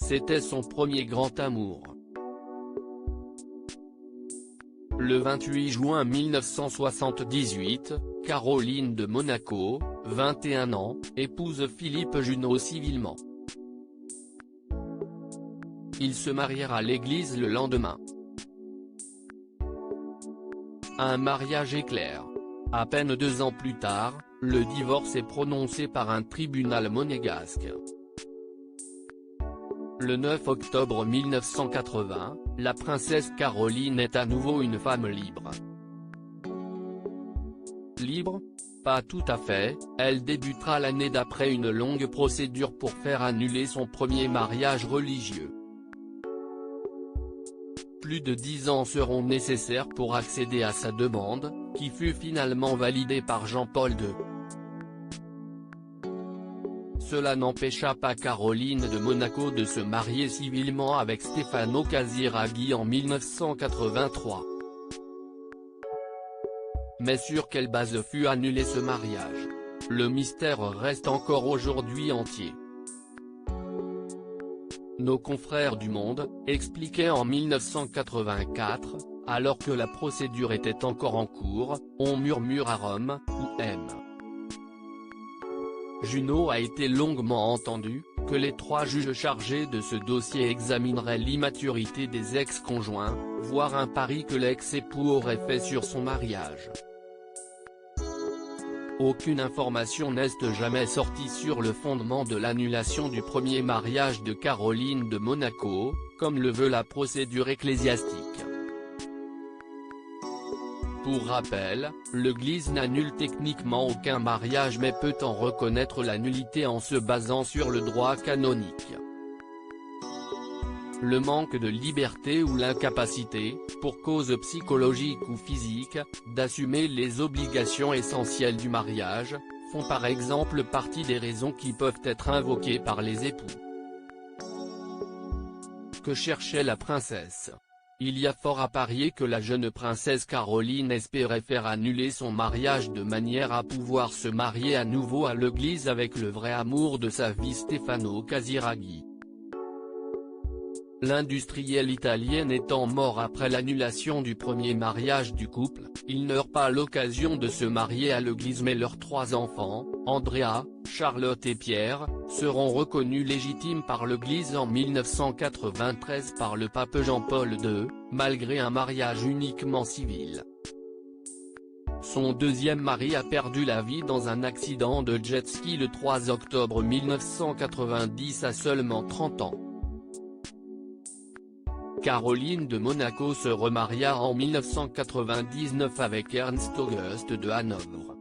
c'était son premier grand amour. Le 28 juin 1978, Caroline de Monaco, 21 ans, épouse Philippe Junot civilement. Ils se marièrent à l'église le lendemain. Un mariage éclair. À peine 2 ans plus tard, le divorce est prononcé par un tribunal monégasque. Le 9 octobre 1980, la princesse Caroline est à nouveau une femme libre. Libre ? Pas tout à fait, elle débutera l'année d'après une longue procédure pour faire annuler son premier mariage religieux. Plus de 10 ans seront nécessaires pour accéder à sa demande, qui fut finalement validée par Jean-Paul II. Cela n'empêcha pas Caroline de Monaco de se marier civilement avec Stefano Casiraghi en 1983. Mais sur quelle base fut annulé ce mariage? Le mystère reste encore aujourd'hui entier. Nos confrères du Monde expliquaient en 1984, alors que la procédure était encore en cours, on murmure à Rome, ou M. Junot a été longuement entendu, que les 3 juges chargés de ce dossier examineraient l'immaturité des ex-conjoints, voire un pari que l'ex-époux aurait fait sur son mariage. Aucune information n'est jamais sortie sur le fondement de l'annulation du premier mariage de Caroline de Monaco, comme le veut la procédure ecclésiastique. Pour rappel, l'Église n'annule techniquement aucun mariage mais peut en reconnaître la nullité en se basant sur le droit canonique. Le manque de liberté ou l'incapacité, pour cause psychologique ou physique, d'assumer les obligations essentielles du mariage, font par exemple partie des raisons qui peuvent être invoquées par les époux. Que cherchait la princesse? Il y a fort à parier que la jeune princesse Caroline espérait faire annuler son mariage de manière à pouvoir se marier à nouveau à l'église avec le vrai amour de sa vie Stefano Casiraghi. L'industriel italien étant mort après l'annulation du premier mariage du couple, ils n'eurent pas l'occasion de se marier à l'église mais leurs 3 enfants, Andrea, Charlotte et Pierre, seront reconnus légitimes par l'église en 1993 par le pape Jean-Paul II, malgré un mariage uniquement civil. Son deuxième mari a perdu la vie dans un accident de jet-ski le 3 octobre 1990 à seulement 30 ans. Caroline de Monaco se remaria en 1999 avec Ernst Auguste de Hanovre.